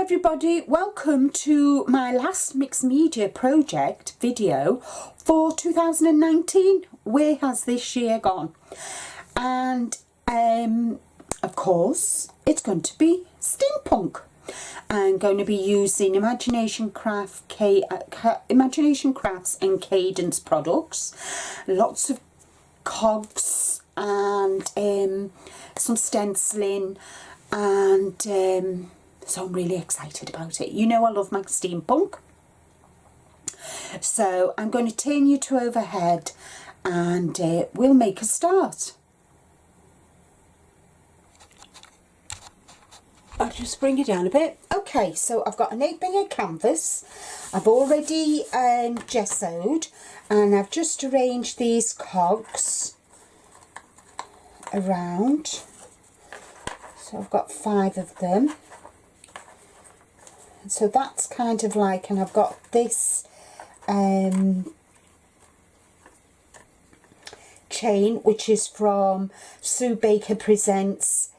everybody, welcome to my last mixed media project video for 2019. Where has this year gone? And of course it's going to be steampunk. I'm going to be using Imagination Crafts and Cadence products, lots of cogs and some stenciling, and so I'm really excited about it. You know I love my steampunk. So I'm going to turn you to overhead and we'll make a start. I'll just bring it down a bit. Okay, so I've got an 8x8 canvas. I've already gessoed, and I've just arranged these cogs around. So I've got 5 of them. So that's kind of like, and I've got this chain, which is from Sue Baker Presents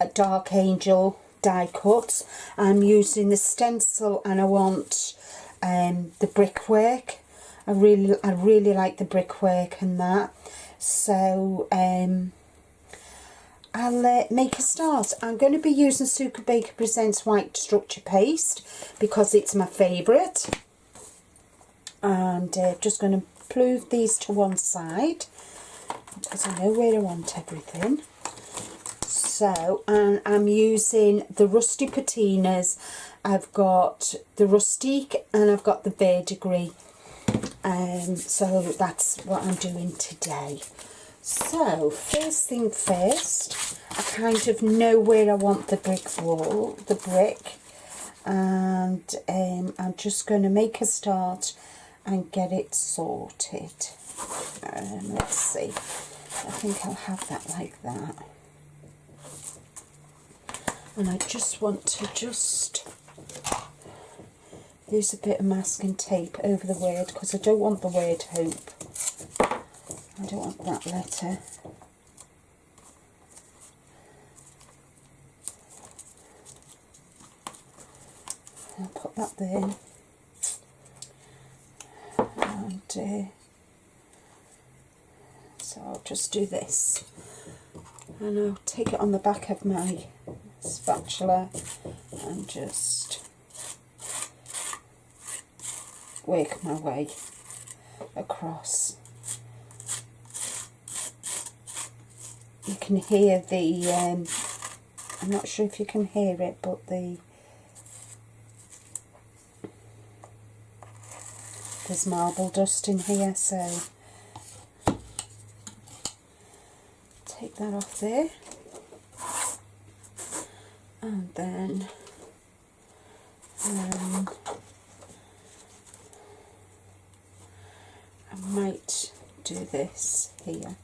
a Dark Angel die cuts. I'm using the stencil, and I want the brickwork. I really like the brickwork and that. So I'll make a start. I'm going to be using Sue Baker Presents white structure paste because it's my favourite. And just going to move these to one side because I know where I want everything. So, and I'm using the rusty patinas. I've got the rustique and I've got the verdigris. So that's what I'm doing today. So first thing first, I kind of know where I want the brick wall, the brick, and I'm just going to make a start and get it sorted. Let's see, I think I'll have that like that. And I just want to use a bit of masking tape over the word, because I don't want the word hope. I don't want that letter. I'll put that there. And so I'll just do this. And I'll take it on the back of my spatula and just work my way across. You can hear the, I'm not sure if you can hear it, but there's marble dust in here, so take that off there. And then I might do this here.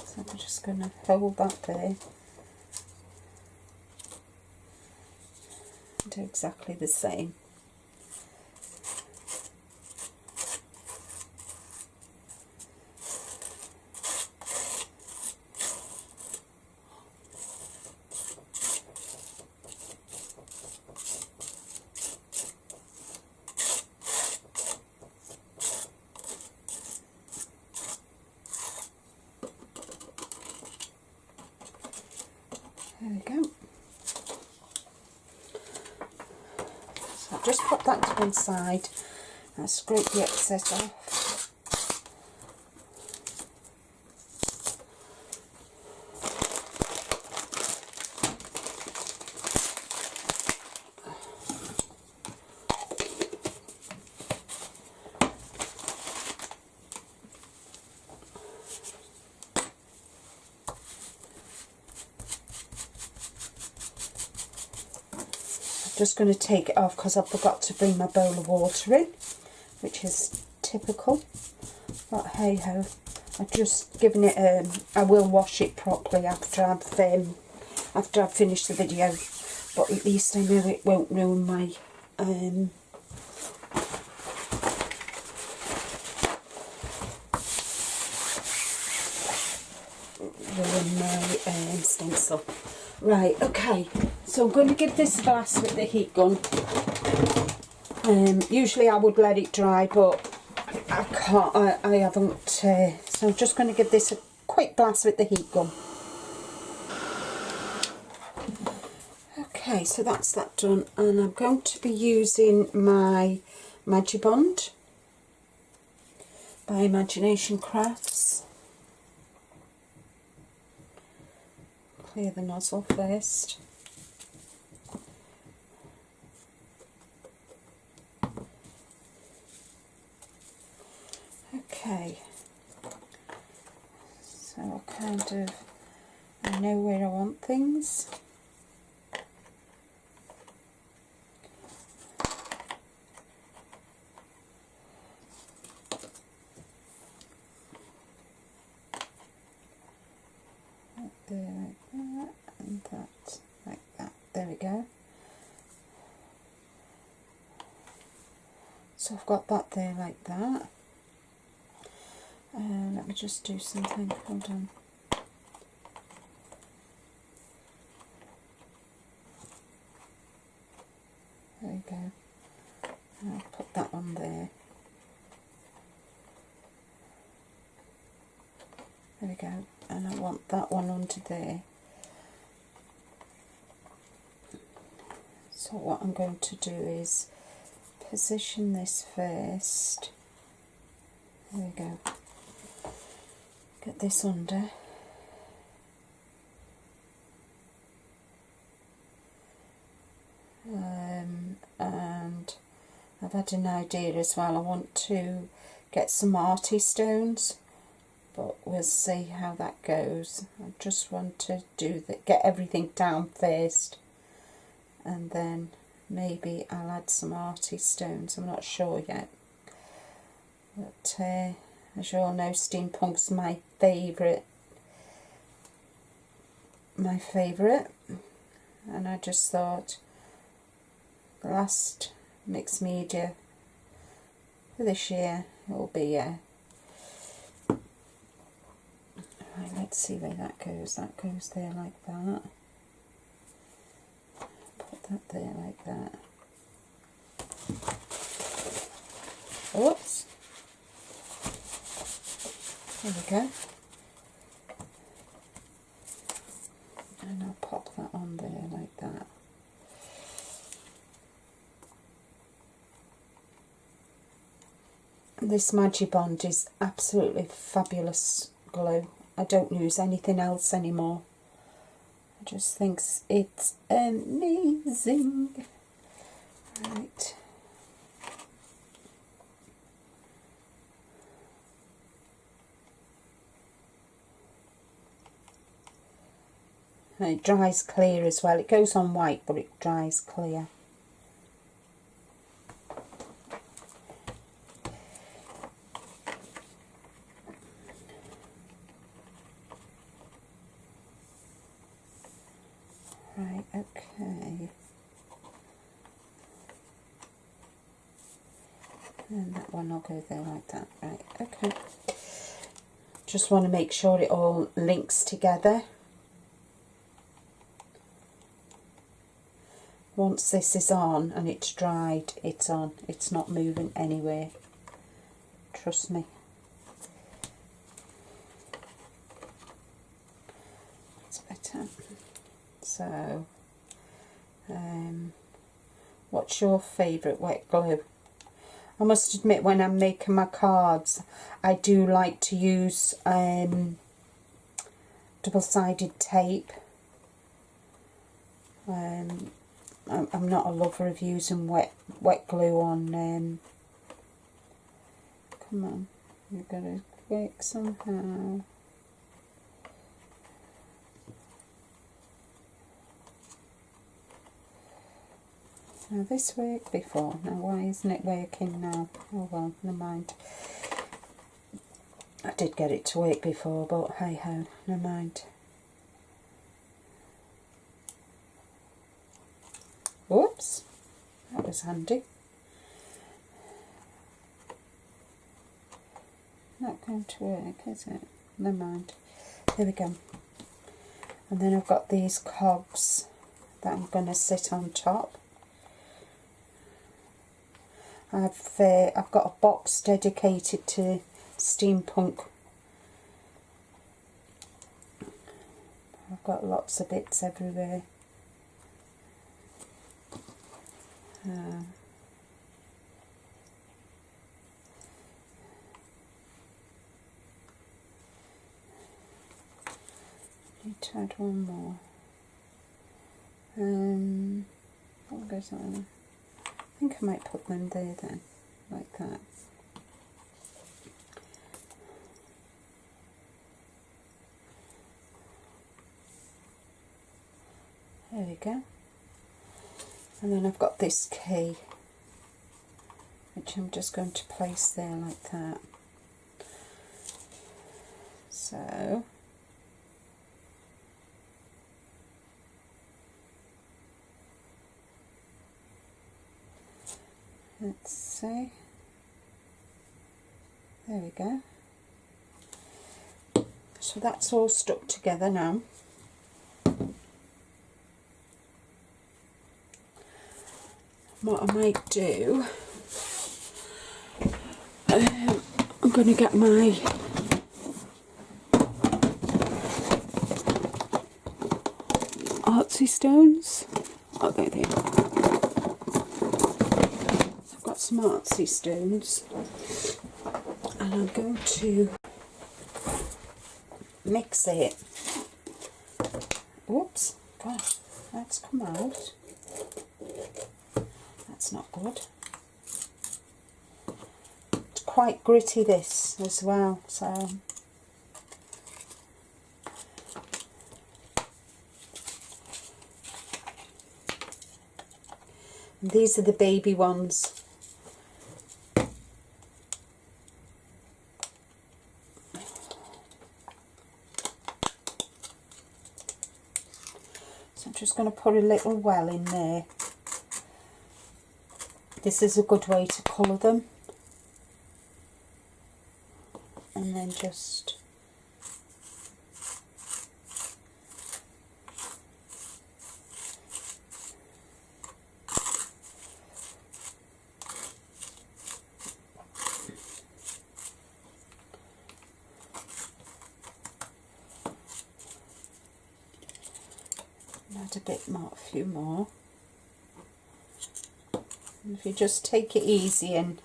So I'm just going to hold that there. Do exactly the same. There we go. So I'll just put that to one side and scrape the excess off. Just going to take it off because I forgot to bring my bowl of water in, which is typical, but hey ho. I've just given it I will wash it properly after I've finished the video, but at least I know it won't ruin my stencil. Right, okay, so I'm going to give this a blast with the heat gun. Usually I would let it dry, but I can't, I haven't, so I'm just going to give this a quick blast with the heat gun. Okay, so that's that done, and I'm going to be using my Magibond by Imagination Crafts. Clear the nozzle first. Okay, so I know where I want things. There like that, and that like that. There we go. So I've got that there like that. Let me just do something. Hold on. There we go. I'll put that on there. There we go. And I want that one under there. So what I'm going to do is position this first. There we go. Get this under. And I've had an idea as well. I want to get some arty stones, but we'll see how that goes. I just want to get everything down first, and then maybe I'll add some arty stones. I'm not sure yet, but as you all know, Steampunk's my favourite, and I just thought the last mixed media for this year will be right, let's see where that goes. That goes there like that. Put that there like that. Oops. There we go. And I'll pop that on there like that. This Magibond is absolutely fabulous glue. I don't use anything else anymore. I just think it's amazing. Right. And it dries clear as well. It goes on white, but it dries clear. Right, okay. And that one will go there like that. Right, okay. Just want to make sure it all links together. Once this is on and it's dried, it's on. It's not moving anywhere. Trust me. It's better. So, what's your favourite wet glue? I must admit, when I'm making my cards, I do like to use double-sided tape. I'm not a lover of using wet glue on. Come on, you've got to quick somehow. Now this worked before, now why isn't it working now? Oh well, never mind. I did get it to work before, but hey ho, never mind. Whoops, that was handy. Not going to work, is it? Never mind. There we go. And then I've got these cogs that I'm going to sit on top. I've got a box dedicated to Steampunk. I've got lots of bits everywhere. Need to add one more. What goes on? I think I might put them there then, like that. There we go. And then I've got this key, which I'm just going to place there like that. So let's see. There we go. So that's all stuck together now. What I might do, I'm going to get my artsy stones. Oh, there they are. I've got some artsy stones, and I'm going to mix it. Oops, gosh, that's come out. That's not good. It's quite gritty, this as well, so and these are the baby ones. So I'm just going to put a little well in there. This is a good way to colour them. And then just add a bit more, a few more. And if you just take it easy and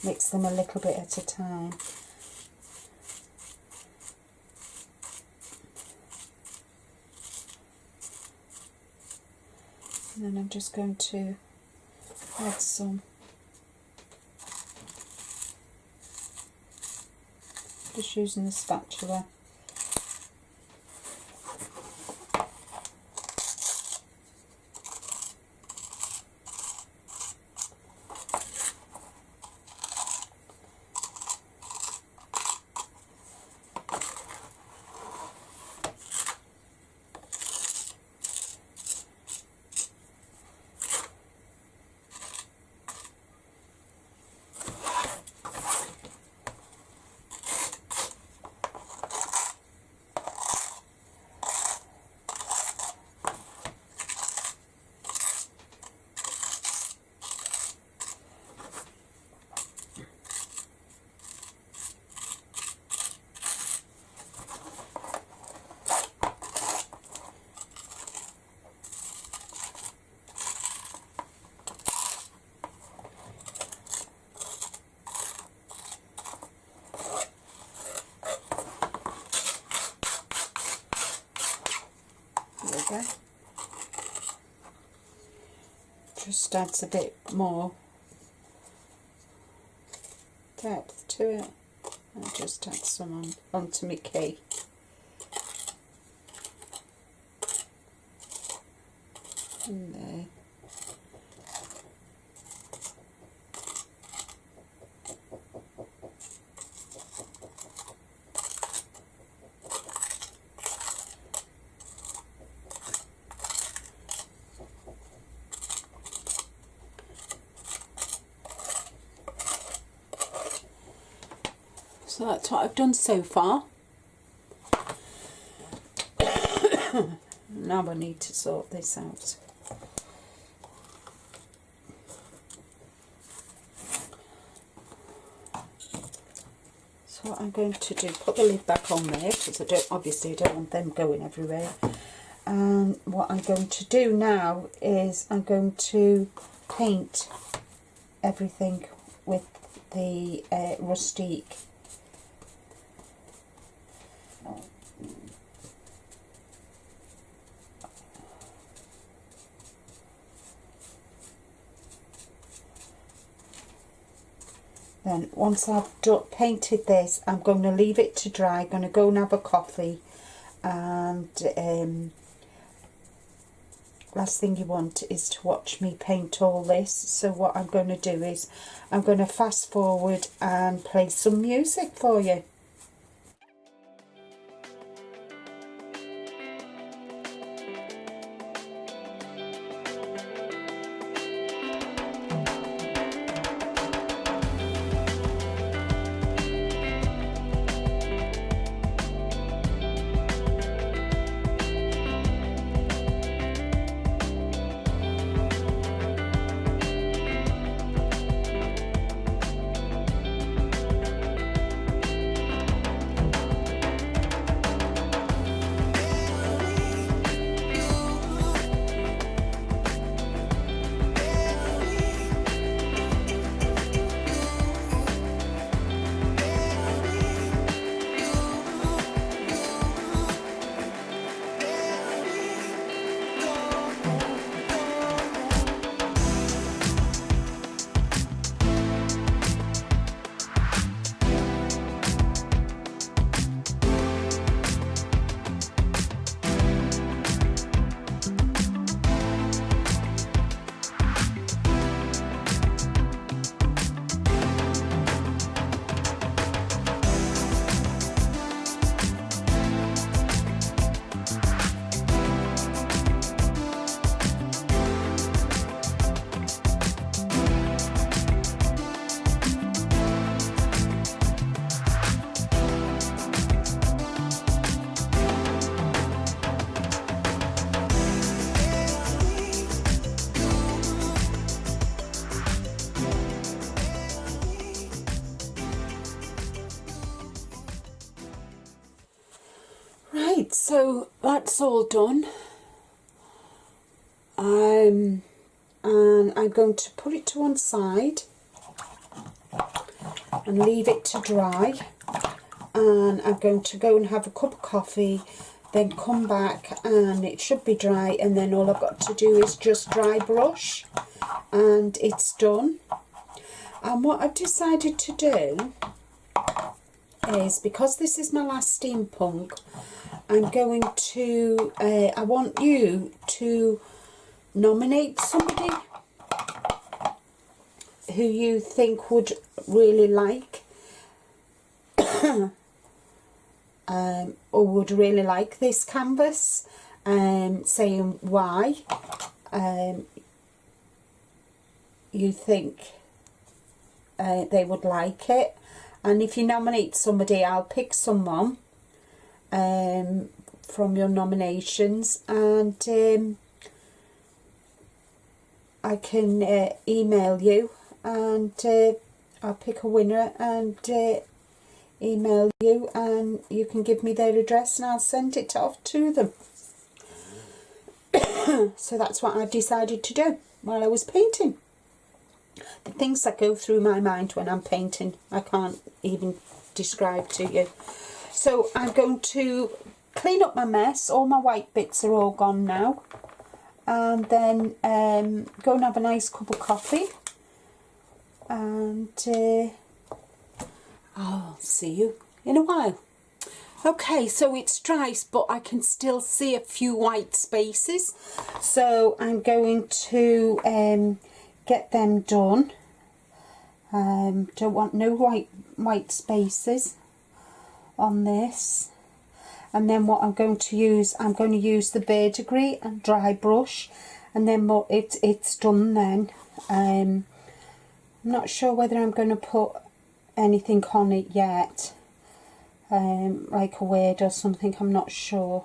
mix them a little bit at a time. And then I'm just going to add some, just using the spatula. There we go. Just adds a bit more depth to it. I'll just add some onto my key. In there. So that's what I've done so far. Now I need to sort this out. So what I'm going to do, put the lid back on there, because obviously I don't want them going everywhere. And what I'm going to do now is I'm going to paint everything with the rustique. Then once I've painted this, I'm going to leave it to dry. I'm going to go and have a coffee, and last thing you want is to watch me paint all this. So what I'm going to do is I'm going to fast forward and play some music for you. Right, so that's all done. And I'm going to put it to one side and leave it to dry. And I'm going to go and have a cup of coffee, then come back and it should be dry, and then all I've got to do is just dry brush and it's done. And what I've decided to do is, because this is my last Steampunk, I'm going to, I want you to nominate somebody who you think would really like or would really like this canvas, saying why you think they would like it. And if you nominate somebody, I'll pick someone from your nominations, and I can email you, and I'll pick a winner and email you, and you can give me their address and I'll send it off to them. So that's what I've decided to do while I was painting. The things that go through my mind when I'm painting, I can't even describe to you. So I'm going to clean up my mess. All my white bits are all gone now. And then go and have a nice cup of coffee. And I'll see you in a while. Okay, so it's dry, but I can still see a few white spaces. So I'm going to get them done. Don't want no white spaces on this. And then what I'm going to use the verdigris and dry brush, and then it's done then. I'm not sure whether I'm going to put anything on it yet. like a word or something, I'm not sure.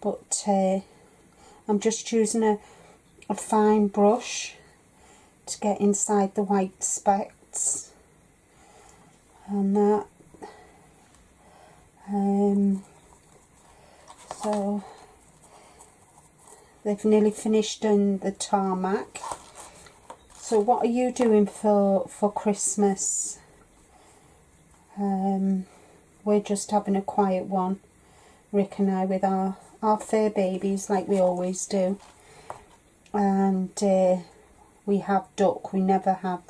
But I'm just using a fine brush to get inside the white specks and that. So they've nearly finished on the tarmac. So what are you doing for Christmas? We're just having a quiet one, Rick and I, with our fur babies, like we always do. And we have duck, we never have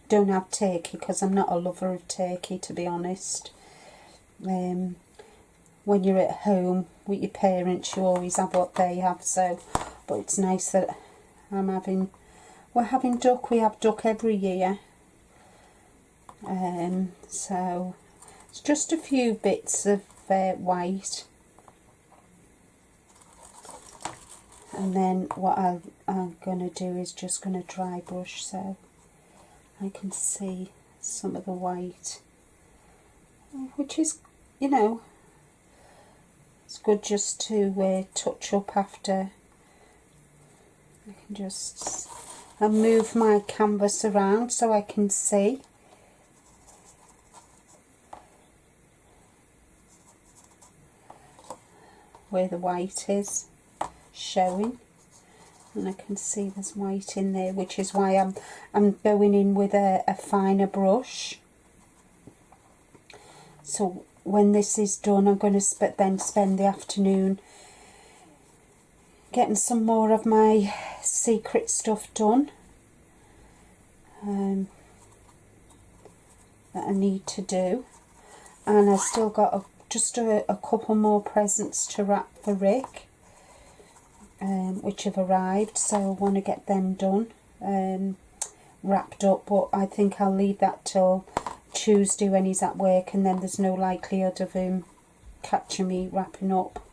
don't have turkey, because I'm not a lover of turkey, to be honest. When you're at home with your parents, you always have what they have, so, but it's nice that we're having duck. We have duck every year. So it's just a few bits of white, and then what I'm going to do is just going to dry brush so I can see some of the white, which is, you know, it's good just to touch up after. I can just move my canvas around so I can see. Where the white is showing, and I can see there's white in there, which is why I'm going in with a finer brush. So when this is done, I'm going to then spend the afternoon getting some more of my secret stuff done that I need to do, and I've still got just a couple more presents to wrap for Rick, which have arrived, so I want to get them done, wrapped up, but I think I'll leave that till Tuesday when he's at work, and then there's no likelihood of him catching me wrapping up.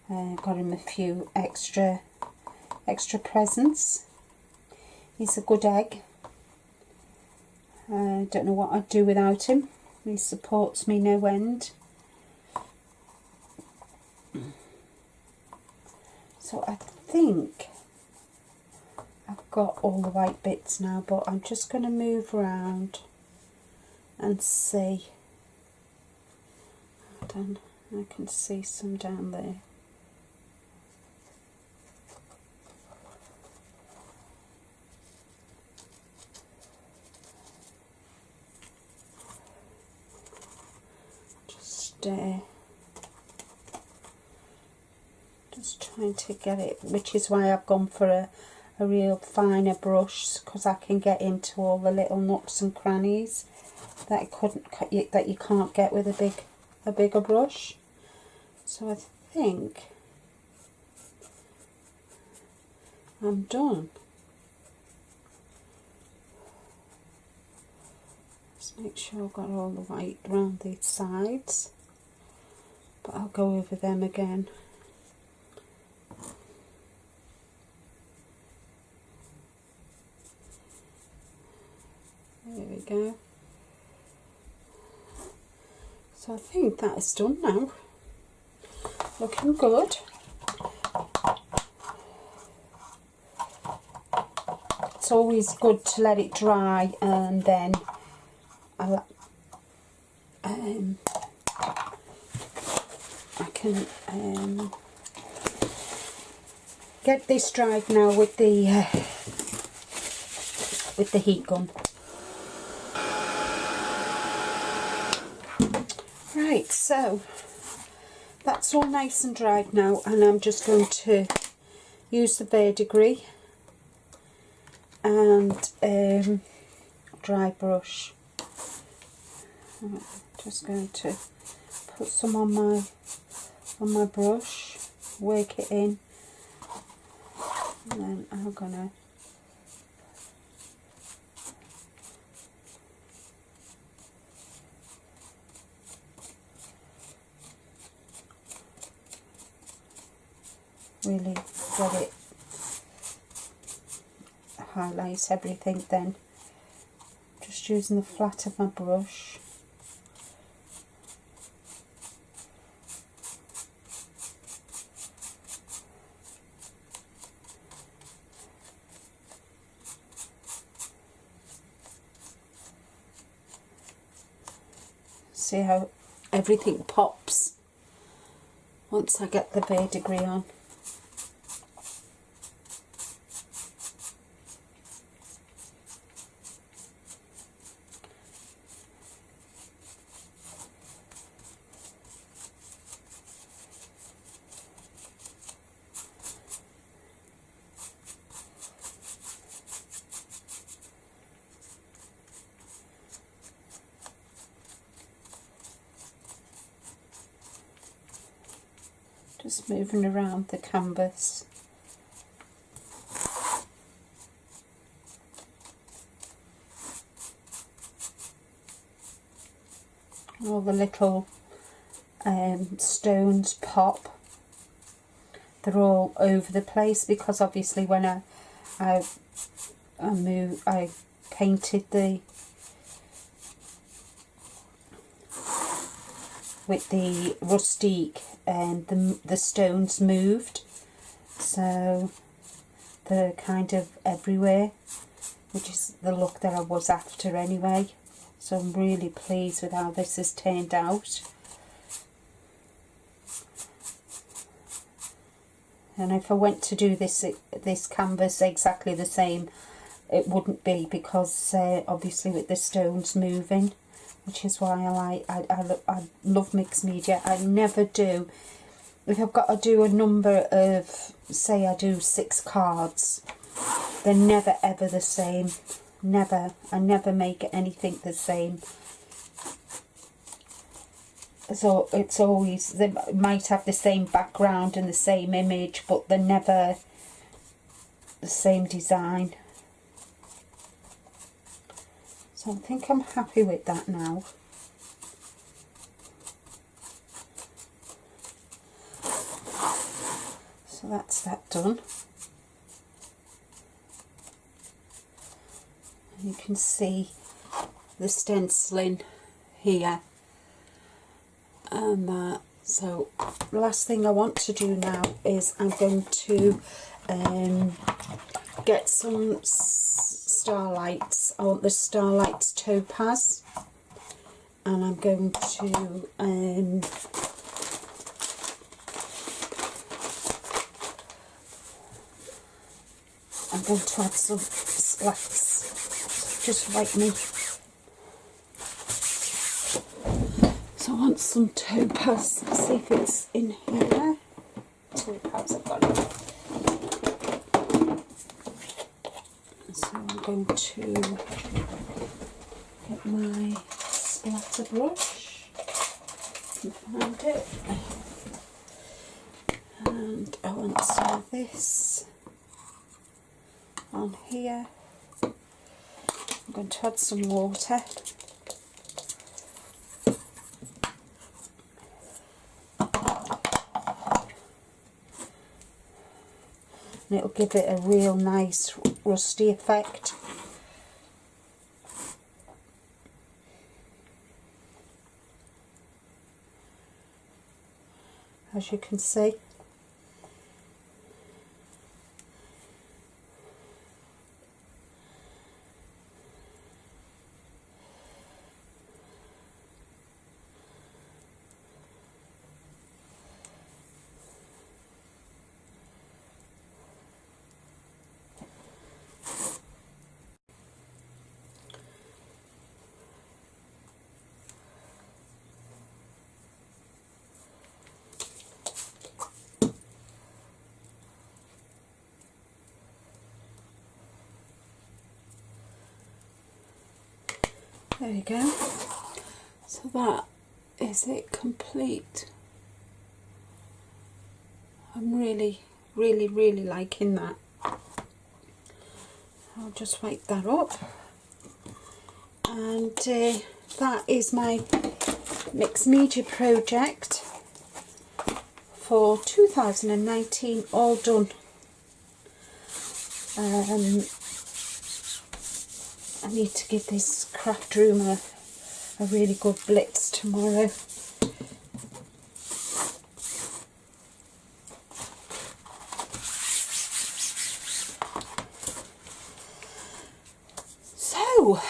Got him a few extra presents. He's a good egg. I don't know what I'd do without him. He supports me no end. So I think I've got all the white bits now, but I'm just going to move around and see. I can see some down there. Just trying to get it, which is why I've gone for a real finer brush, because I can get into all the little nooks and crannies that you can't get with a bigger brush. So I think I'm done. Just make sure I've got all the white around these sides, but I'll go over them again. There we go. So I think that is done now. Looking good. It's always good to let it dry, and then I can get this dried now with the heat gun. Right, so that's all nice and dried now, and I'm just going to use the verdigris and dry brush. I'm just going to put some on my brush, work it in, and then I'm gonna really get it, highlight everything, then just just using the flat of my brush. See how everything pops once I get the verdigris on. Just moving around the canvas. All the little stones pop. They're all over the place because obviously when I painted with the rustique, and the stones moved, so they're kind of everywhere, which is the look that I was after anyway. So I'm really pleased with how this has turned out. And if I went to do this canvas exactly the same, it wouldn't be, because obviously with the stones moving, which is why I love mixed media. I never do, if I've got to do a number of, say I do 6 cards, they're never ever the same. Never. I never make anything the same. So it's always, they might have the same background and the same image, but they're never the same design. So I think I'm happy with that now. So that's that done. And you can see the stenciling here. And so the last thing I want to do now is I'm going to get some starlights. I want the starlights topaz, and I'm going to I'm going to add some splats, just like me. So I want some topaz. See if it's in here. Topaz, I've got it. So I'm going to get my splatter brush, and find it, and I want some of this on here. I'm going to add some water. And it'll give it a real nice rusty effect. As you can see. There you go. So that is it complete. I'm really liking that. I'll just wipe that up. And that is my mixed media project for 2019 all done. I need to give this craft room a really good blitz tomorrow. So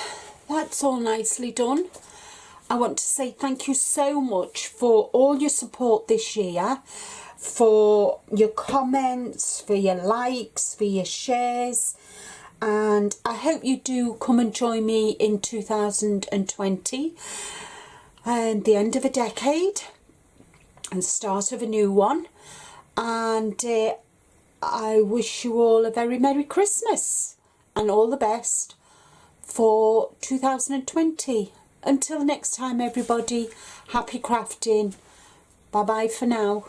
that's all nicely done. I want to say thank you so much for all your support this year, for your comments, for your likes, for your shares, and I hope you do come and join me in 2020 and the end of a decade and start of a new one. And I wish you all a very Merry Christmas and all the best for 2020. Until next time, everybody, happy crafting. Bye bye for now.